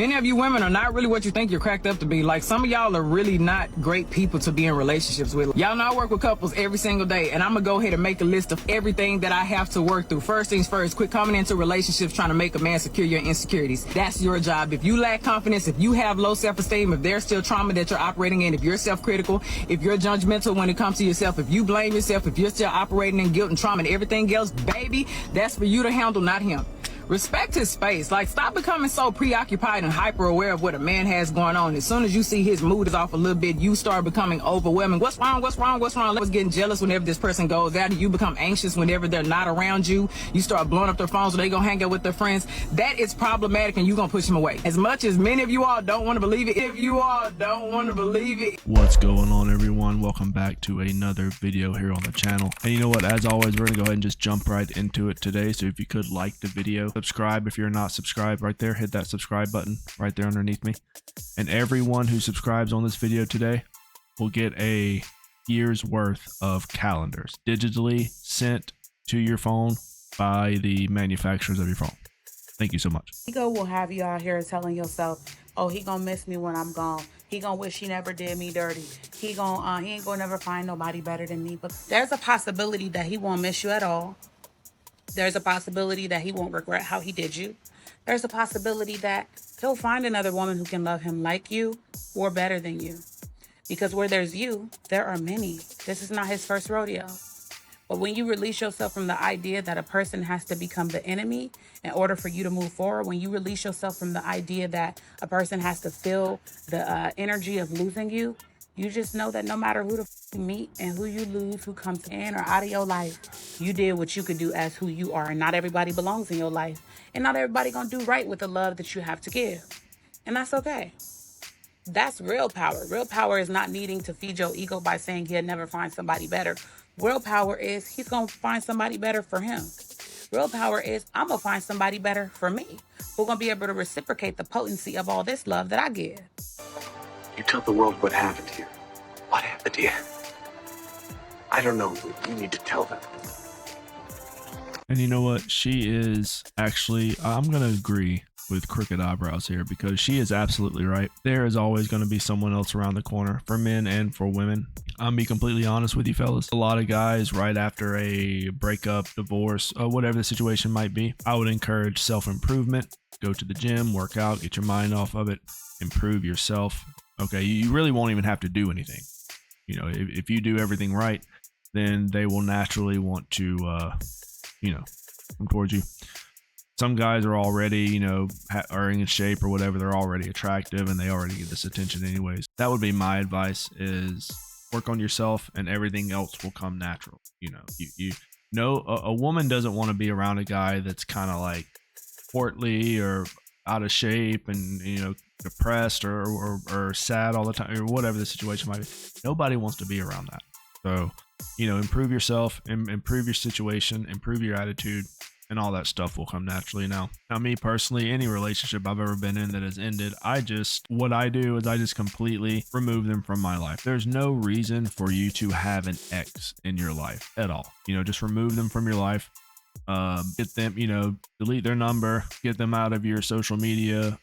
Many of you women are not really what you think you're cracked up to be. Like, some of y'all are really not great people to be in relationships with. Y'all know I work with couples every single day, and I'm gonna go ahead and make a list of everything that I have to work through. First things first, quit coming into relationships trying to make a man secure your insecurities. That's your job. If you lack confidence, if you have low self-esteem, if there's still trauma that you're operating in, if you're self-critical, if you're judgmental when it comes to yourself, if you blame yourself, if you're still operating in guilt and trauma and everything else, baby, that's for you to handle, not him. Respect his space. Like, stop becoming so preoccupied and hyper aware of what a man has going on. As soon as you see his mood is off a little bit, you start becoming overwhelming. What's wrong? What's wrong? What's wrong? Let's getting jealous whenever this person goes out, and you become anxious whenever they're not around you. You start blowing up their phones, or they gonna hang out with their friends. That is problematic, and you gonna push him away. As much as many of you all don't want to believe it, if you all don't want to believe it. What's going on, everyone? Welcome back to another video here on the channel. And you know what? As always, we're gonna go ahead and just jump right into it today. So if you could like the video, subscribe if you're not subscribed right there, hit that subscribe button right there underneath me. And everyone who subscribes on this video today will get a year's worth of calendars digitally sent to your phone by the manufacturers of your phone. Thank you so much. Ego will have you out here telling yourself, oh, he gonna miss me when I'm gone. He gonna wish he never did me dirty. He ain't gonna never find nobody better than me. But there's a possibility that he won't miss you at all. There's a possibility that he won't regret how he did you. There's a possibility that he'll find another woman who can love him like you or better than you. Because where there's you, there are many. This is not his first rodeo. But when you release yourself from the idea that a person has to become the enemy in order for you to move forward, when you release yourself from the idea that a person has to feel the energy of losing you, you just know that no matter who you meet and who you lose, who comes in or out of your life, you did what you could do as who you are. And not everybody belongs in your life. And not everybody gonna do right with the love that you have to give. And that's okay. That's real power. Real power is not needing to feed your ego by saying he'll never find somebody better. Real power is he's gonna find somebody better for him. Real power is I'm gonna find somebody better for me, who's gonna be able to reciprocate the potency of all this love that I give. You tell the world what happened here. What happened here? I don't know. You need to tell them. And you know what? She is actually, I'm going to agree with Crooked Eyebrows here, because she is absolutely right. There is always going to be someone else around the corner for men and for women. I'll be completely honest with you fellas. A lot of guys right after a breakup, divorce, whatever the situation might be, I would encourage self-improvement. Go to the gym, work out, get your mind off of it, improve yourself. Okay, you really won't even have to do anything. You know, if you do everything right, then they will naturally want to, come towards you. Some guys are already, are in shape or whatever. They're already attractive and they already get this attention anyways. That would be my advice, is work on yourself and everything else will come natural. A woman doesn't want to be around a guy that's kind of like portly or out of shape and, depressed or sad all the time, or whatever the situation might be. Nobody wants to be around that. So, improve yourself, improve your situation, improve your attitude, and all that stuff will come naturally. Now me personally, any relationship I've ever been in that has ended, what I do is I just completely remove them from my life. There's no reason for you to have an ex in your life at all. Just remove them from your life. Get them, delete their number, get them out of your social media.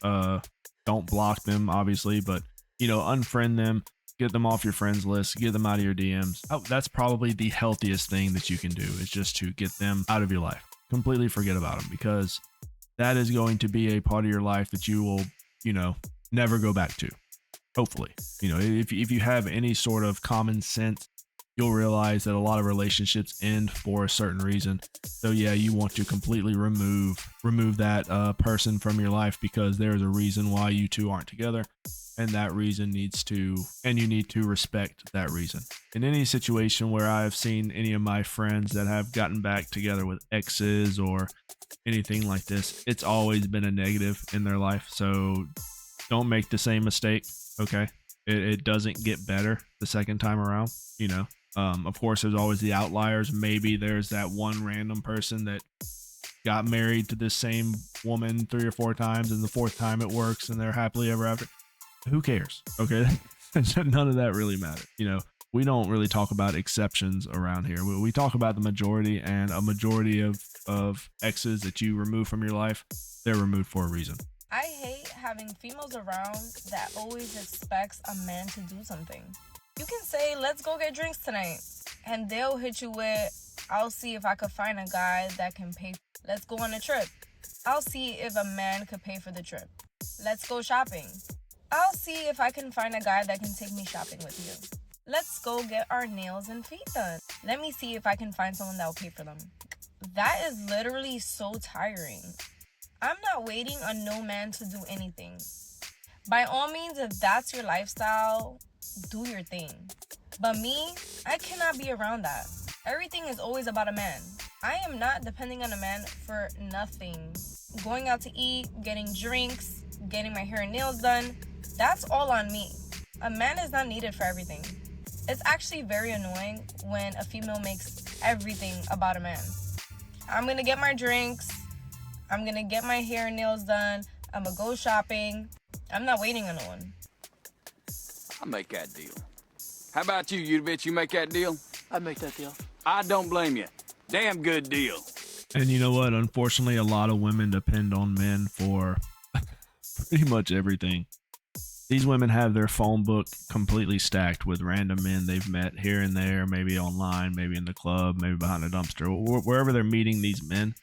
Don't block them, obviously, but, unfriend them, get them off your friends list, get them out of your DMs. That's probably the healthiest thing that you can do, is just to get them out of your life. Completely forget about them, because that is going to be a part of your life that you will, never go back to. Hopefully, if you have any sort of common sense, you'll realize that a lot of relationships end for a certain reason. So yeah, you want to completely remove that person from your life, because there is a reason why you two aren't together, and that reason you need to respect that reason. In any situation where I've seen any of my friends that have gotten back together with exes or anything like this, it's always been a negative in their life. So don't make the same mistake. Okay. It doesn't get better the second time around, Of course, there's always the outliers. Maybe there's that one random person that got married to this same woman 3 or 4 times, and the 4th time it works and they're happily ever after. Who cares? Okay. None of that really matters. We don't really talk about exceptions around here. We talk about the majority, and a majority of exes that you remove from your life, they're removed for a reason. I hate how having females around that always expects a man to do something. You can say, let's go get drinks tonight. And they'll hit you with, I'll see if I could find a guy that can pay. Let's go on a trip. I'll see if a man could pay for the trip. Let's go shopping. I'll see if I can find a guy that can take me shopping with you. Let's go get our nails and feet done. Let me see if I can find someone that will pay for them. That is literally so tiring. I'm not waiting on no man to do anything. By all means, if that's your lifestyle, do your thing. But me, I cannot be around that. Everything is always about a man. I am not depending on a man for nothing. Going out to eat, getting drinks, getting my hair and nails done, that's all on me. A man is not needed for everything. It's actually very annoying when a female makes everything about a man. I'm gonna get my drinks, I'm gonna get my hair and nails done, I'm gonna go shopping. I'm not waiting on no one. I'll make that deal. How about you, you bitch? You make that deal? I'd make that deal. I don't blame you. Damn good deal. And you know what? Unfortunately, a lot of women depend on men for pretty much everything. These women have their phone book completely stacked with random men they've met here and there, maybe online, maybe in the club, maybe behind a dumpster, wherever they're meeting these men.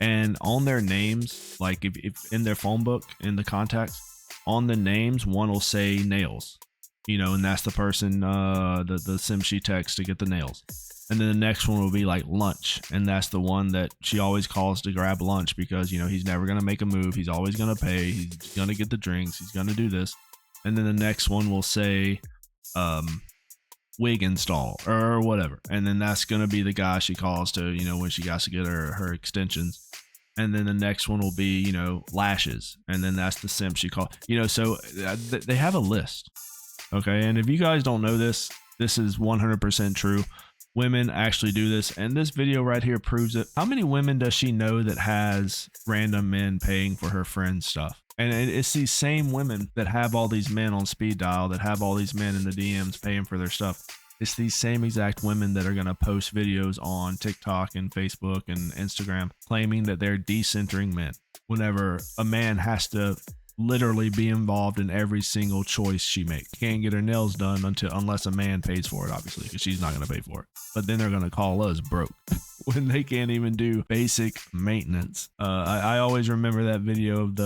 And on their names, like if in their phone book, in the contacts, on the names, one will say nails. You know, and that's the person, the sim she texts to get the nails. And then the next one will be like lunch. And that's the one that she always calls to grab lunch because, you know, he's never going to make a move. He's always going to pay. He's going to get the drinks. He's going to do this. And then the next one will say wig install or whatever. And then that's going to be the guy she calls to, you know, when she got to get her extensions. And then the next one will be, you know, lashes. And then that's the simp she calls. You know, so they have a list. Okay, and if you guys don't know this, this is 100% true. Women actually do this, and this video right here proves it. How many women does she know that has random men paying for her friends' stuff? And it's these same women that have all these men on speed dial, that have all these men in the DMs paying for their stuff. It's these same exact women that are going to post videos on TikTok and Facebook and Instagram claiming that they're decentering men whenever a man has to literally be involved in every single choice she makes. Can't get her nails done unless a man pays for it, obviously, because she's not going to pay for it. But then they're going to call us broke when they can't even do basic maintenance. I always remember that video of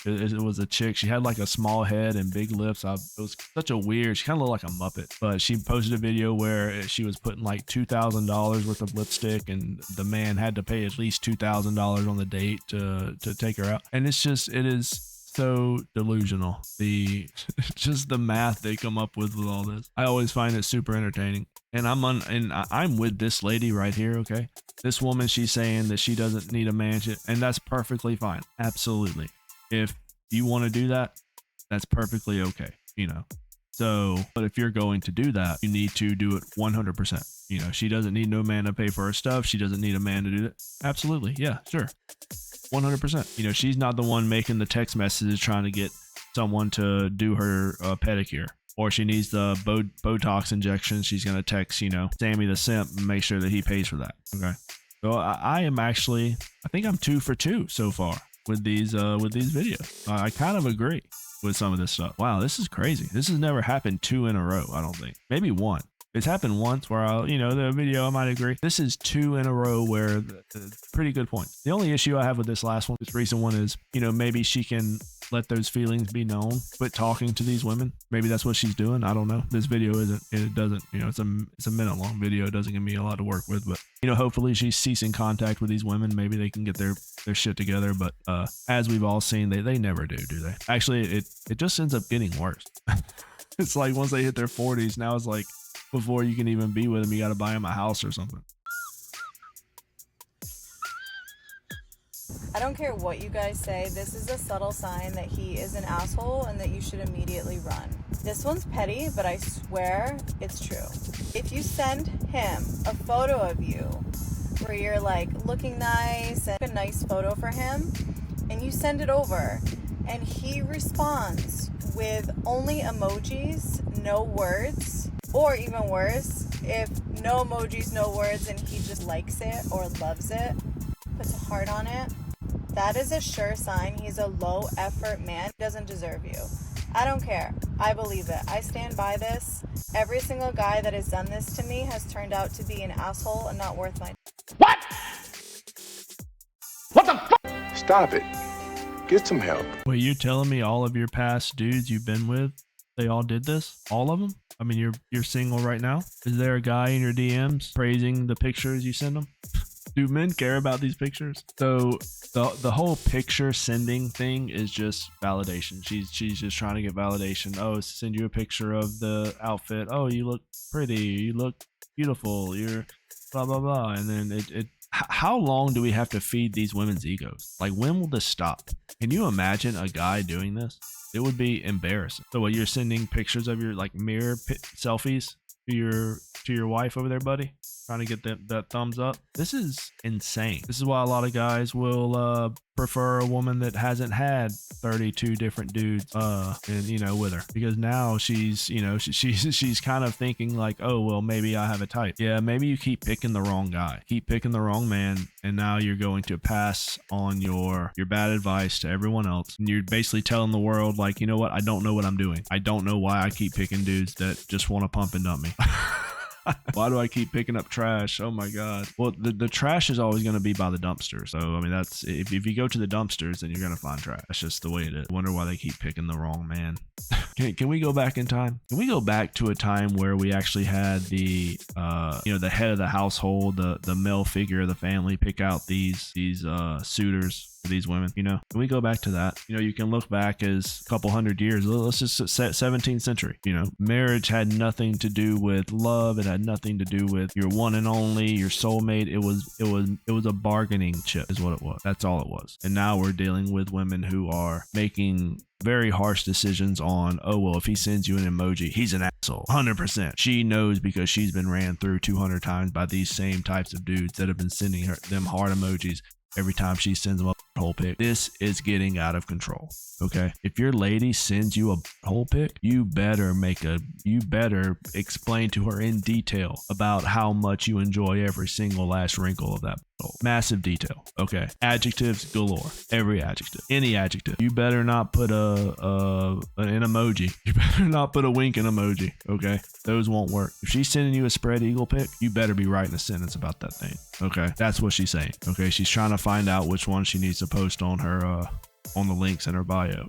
it was a chick. She had like a small head and big lips. It was such a weird, she kind of looked like a Muppet, but she posted a video where she was putting like $2,000 worth of lipstick and the man had to pay at least $2,000 on the date to take her out. And it is so delusional. Just the math they come up with all this. I always find it super entertaining. And I'm with this lady right here, okay? This woman, she's saying that she doesn't need a man, and that's perfectly fine. Absolutely. If you want to do that, that's perfectly okay, you know. So, but if you're going to do that, you need to do it 100%. You know, she doesn't need no man to pay for her stuff. She doesn't need a man to do that. Absolutely. Yeah, sure. 100%. You know, she's not the one making the text messages trying to get someone to do her pedicure, or she needs the Botox injection. She's going to text, you know, Sammy the simp and make sure that he pays for that. Okay. So I am actually, I think I'm 2 for 2 so far with these videos. I kind of agree with some of this stuff. Wow, this is crazy. This has never happened 2 in a row, I don't think. Maybe 1. It's happened once where the video, I might agree. This is 2 in a row where pretty good points. The only issue I have with this recent one is, you know, maybe she can let those feelings be known, quit talking to these women. Maybe that's what she's doing. I don't know. This video doesn't, you know, it's a minute long video. It doesn't give me a lot to work with, but, you know, hopefully she's ceasing contact with these women. Maybe they can get their shit together. But as we've all seen, they never do they? Actually, it just ends up getting worse. It's like once they hit their 40s, now it's like, before you can even be with him, you got to buy him a house or something. I don't care what you guys say, this is a subtle sign that he is an asshole and that you should immediately run. This one's petty, but I swear it's true. If you send him a photo of you where you're like looking nice and a nice photo for him, and you send it over and he responds with only emojis, no words, or even worse, if no emojis, no words, and he just likes it or loves it, puts a heart on it, That is a sure sign he's a low effort man who doesn't deserve you. I don't care. I believe it. I stand by this. Every single guy that has done this to me has turned out to be an asshole and not worth my... Stop it. Get some help. Wait, you're telling me all of your past dudes you've been with, they all did this? All of them? I mean, you're single right now? Is there a guy in your DMs praising the pictures you send them? Do men care about these pictures? So the whole picture sending thing is just validation. She's just trying to get validation. Oh, send you a picture of the outfit. Oh, you look pretty. You look beautiful. You're blah blah blah. And then how long do we have to feed these women's egos? Like, when will this stop? Can you imagine a guy doing this? It would be embarrassing. So what, you're sending pictures of your like mirror selfies to your wife over there, buddy? Trying to get that thumbs up. This is insane. This is why a lot of guys will prefer a woman that hasn't had 32 different dudes and with her, because now she's she's kind of thinking like, oh well, maybe I have a type. Yeah, maybe you keep picking the wrong guy, keep picking the wrong man, and now you're going to pass on your bad advice to everyone else, and you're basically telling the world like, you know what, I don't know what I'm doing. I don't know why I keep picking dudes that just want to pump and dump me. Why do I keep picking up trash? Oh my God. Well, the trash is always going to be by the dumpster. So, I mean, that's if you go to the dumpsters, then you're going to find trash. That's just the way it is. Wonder why they keep picking the wrong man. Can we go back in time? Can we go back to a time where we actually had the head of the household, the male figure of the family, pick out these suitors for these women? Can we go back to that? You can look back as a couple hundred years. Let's just set 17th century. Marriage had nothing to do with love. It had nothing to do with your one and only, your soulmate. It was a bargaining chip is what it was. That's all it was. And now we're dealing with women who are making very harsh decisions on, oh well, if he sends you an emoji, he's an asshole. 100%. She knows, because she's been ran through 200 times by these same types of dudes that have been sending them heart emojis every time she sends them a whole pic. This is getting out of control. Okay, if your lady sends you a whole pic, you better explain to her in detail about how much you enjoy every single last wrinkle of that. Massive detail. Okay, adjectives galore. Every adjective, any adjective. You better not put an emoji. You better not put a winking emoji. Okay, those won't work. If she's sending you a spread eagle pic, you better be writing a sentence about that thing. Okay, that's what she's saying. Okay, she's trying to find out which one she needs to post on her on the links in her bio.